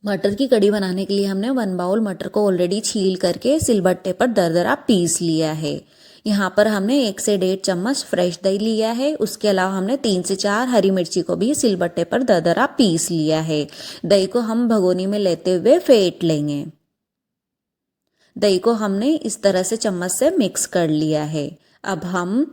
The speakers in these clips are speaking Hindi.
मटर की कड़ी बनाने के लिए हमने 1 बाउल मटर को ऑलरेडी छील करके सिलबट्टे पर दरदरा पीस लिया है। यहाँ पर हमने 1 से 1.5 चम्मच फ्रेश दही लिया है। उसके अलावा हमने 3 से 4 हरी मिर्ची को भी सिलबट्टे पर दरदरा पीस लिया है। दही को हम भगोनी में लेते हुए फेंट लेंगे। दही को हमने इस तरह से चम्मच से मिक्स कर लिया है। अब हम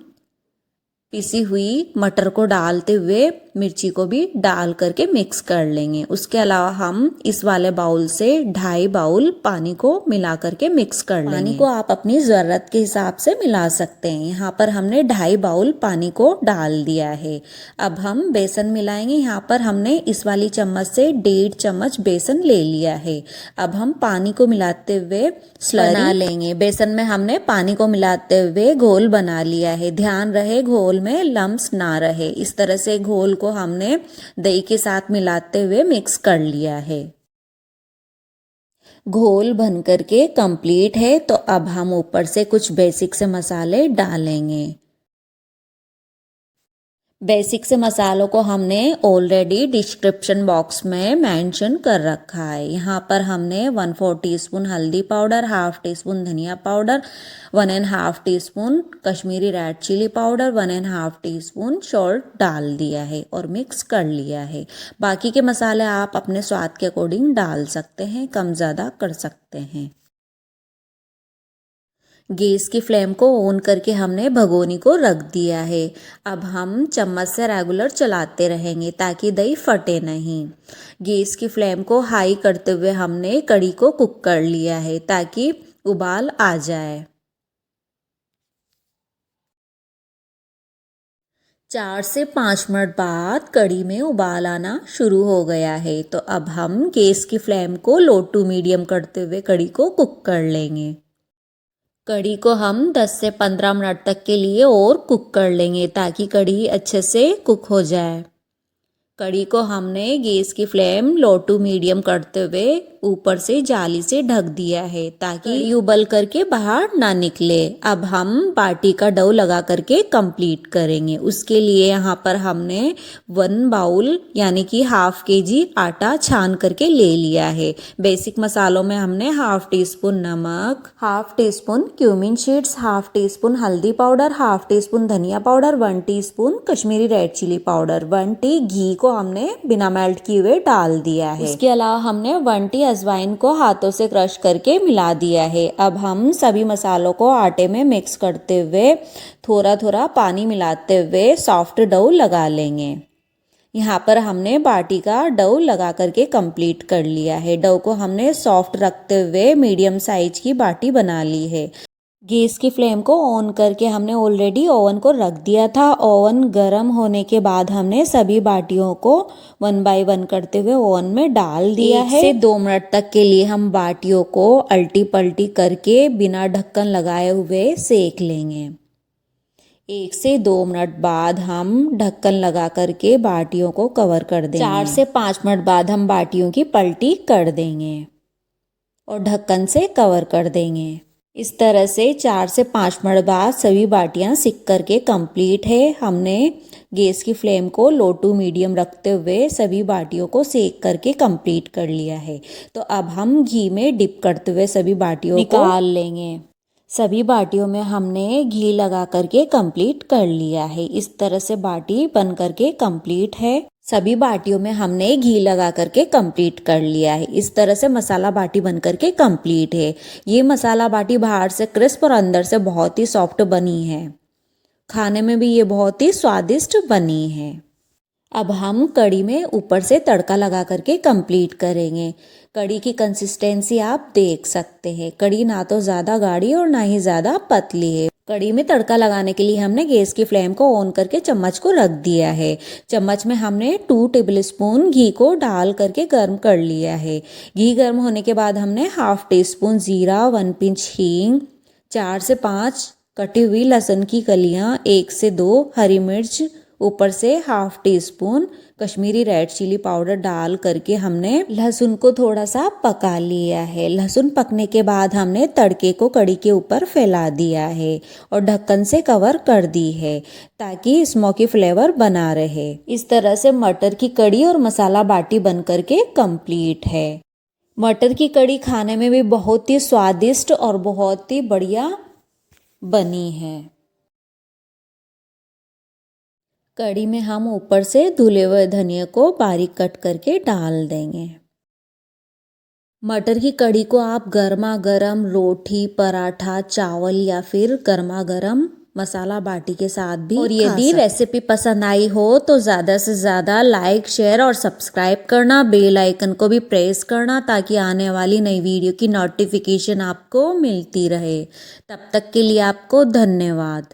पिसी हुई मटर को डालते हुए मिर्ची को भी डाल करके मिक्स कर लेंगे। उसके अलावा हम इस वाले बाउल से 2.5 बाउल पानी को मिला करके मिक्स कर लेंगे। पानी को आप अपनी ज़रूरत के हिसाब से मिला सकते हैं। यहाँ पर हमने 2.5 बाउल पानी को डाल दिया है। अब हम बेसन मिलाएंगे। यहाँ पर हमने इस वाली चम्मच से 1.5 चम्मच बेसन ले लिया है। अब हम पानी को मिलाते हुए स्लरी बना लेंगे। बेसन में हमने पानी को मिलाते हुए घोल बना लिया है। ध्यान रहे घोल में लम्स ना रहे। इस तरह से घोल को हमने दही के साथ मिलाते हुए मिक्स कर लिया है। घोल बन करके कंप्लीट है। तो अब हम ऊपर से कुछ बेसिक से मसाले डालेंगे। बेसिक से मसालों को हमने ऑलरेडी डिस्क्रिप्शन बॉक्स में मेंशन कर रखा है। यहाँ पर हमने 1/4 टीस्पून हल्दी पाउडर, 1/2 टीस्पून धनिया powder, 1.5 teaspoon Kashmiri red chilli powder, 1.5 teaspoon salt डाल दिया है और मिक्स कर लिया है। बाकी के मसाले आप अपने स्वाद के अकॉर्डिंग डाल सकते हैं, कम ज़्यादा कर सकते हैं। गैस की फ्लेम को ऑन करके हमने भगोनी को रख दिया है। अब हम चम्मच से रेगुलर चलाते रहेंगे ताकि दही फटे नहीं। गैस की फ्लेम को हाई करते हुए हमने कड़ी को कुक कर लिया है ताकि उबाल आ जाए। 4 से 5 मिनट बाद कड़ी में उबाल आना शुरू हो गया है। तो अब हम गैस की फ्लेम को लो टू मीडियम करते हुए कड़ी को कुक कर लेंगे। कड़ी को हम 10 से 15 मिनट तक के लिए और कुक कर लेंगे ताकि कड़ी अच्छे से कुक हो जाए। कड़ी को हमने गैस की फ्लेम लो टू मीडियम करते हुए ऊपर से जाली से ढक दिया है ताकि कड़ी उबल करके बाहर ना निकले। अब हम बाटी का डो लगा करके कंप्लीट करेंगे। उसके लिए यहाँ पर हमने 1 बाउल यानी कि 1/2 kg आटा छान करके ले लिया है। बेसिक मसालों में हमने 1/2 टीस्पून नमक, 1/2 टीस्पून क्यूमिन सीड्स, 1/2 टीस्पून हल्दी पाउडर, 1/2 टीस्पून धनिया powder, 1 teaspoon Kashmiri red chilli powder, 1 T घी को हमने बिना मेल्ट किए हुए डाल दिया है। इसके अलावा हमने 1 टी अजवाइन को हाथों से क्रश करके मिला दिया है। अब हम सभी मसालों को आटे में मिक्स करते हुए थोड़ा थोड़ा पानी मिलाते हुए सॉफ्ट डो लगा लेंगे। यहाँ पर हमने बाटी का डो लगा करके कंप्लीट कर लिया है। डो को हमने सॉफ्ट रखते हुए मीडियम साइज की बाटी बना ली है। गैस की फ्लेम को ऑन करके हमने ऑलरेडी ओवन को रख दिया था। ओवन गर्म होने के बाद हमने सभी बाटियों को 1 बाय 1 करते हुए ओवन में डाल दिया है। 1 से 2 मिनट तक के लिए हम बाटियों को अल्टी पल्टी करके बिना ढक्कन लगाए हुए सेक लेंगे। 1 से 2 मिनट बाद हम ढक्कन लगा करके बाटियों को कवर कर देंगे। 4 से 5 मिनट बाद हम बाटियों की पलटी कर देंगे और ढक्कन से कवर कर देंगे। इस तरह से 4 से 5 मिनट बाद सभी बाटियां सिक करके कंप्लीट है। हमने गैस की फ्लेम को लो टू मीडियम रखते हुए सभी बाटियों को सेक करके कंप्लीट कर लिया है। तो अब हम घी में डिप करते हुए सभी बाटियों को निकाल लेंगे। सभी बाटियों में हमने घी लगा करके कंप्लीट कर लिया है। इस तरह से बाटी बन करके कंप्लीट है। सभी बाटियों में हमने घी लगा करके कंप्लीट कर लिया है। इस तरह से मसाला बाटी बन करके कंप्लीट है। ये मसाला बाटी बाहर से क्रिस्प और अंदर से बहुत ही सॉफ्ट बनी है। खाने में भी ये बहुत ही स्वादिष्ट बनी है। अब हम कड़ी में ऊपर से तड़का लगा करके कंप्लीट करेंगे। कड़ी की कंसिस्टेंसी आप देख सकते हैं। कड़ी ना तो ज़्यादा गाढ़ी और ना ही ज़्यादा पतली है। कड़ी में तड़का लगाने के लिए हमने गैस की फ्लेम को ऑन करके चम्मच को रख दिया है। चम्मच में हमने 2 टेबलस्पून घी को डाल करके गर्म कर लिया है। घी गर्म होने के बाद हमने 1/2 टीस्पून जीरा, 1 पिंच हींग, 4 से 5 कटी हुई लहसुन की कलियां, 1 से 2 हरी मिर्च, ऊपर से 1/2 teaspoon Kashmiri red chilli powder डाल करके हमने लहसुन को थोड़ा सा पका लिया है। लहसुन पकने के बाद हमने तड़के को कड़ी के ऊपर फैला दिया है और ढक्कन से कवर कर दी है ताकि स्मोकी फ्लेवर बना रहे। इस तरह से मटर की कड़ी और मसाला बाटी बन करके कंप्लीट है। मटर की कड़ी खाने में भी बहुत ही स्वादिष्ट और बहुत ही बढ़िया बनी है। कड़ी में हम ऊपर से धुले हुए धनिया को बारीक कट करके डाल देंगे। मटर की कड़ी को आप गर्मा गर्म रोटी, पराठा, चावल या फिर गर्मा गर्म मसाला बाटी के साथ भी और यदि रेसिपी पसंद आई हो तो ज़्यादा से ज़्यादा लाइक, शेयर और सब्सक्राइब करना, बेल आइकन को भी प्रेस करना ताकि आने वाली नई वीडियो की नोटिफिकेशन आपको मिलती रहे। तब तक के लिए आपको धन्यवाद।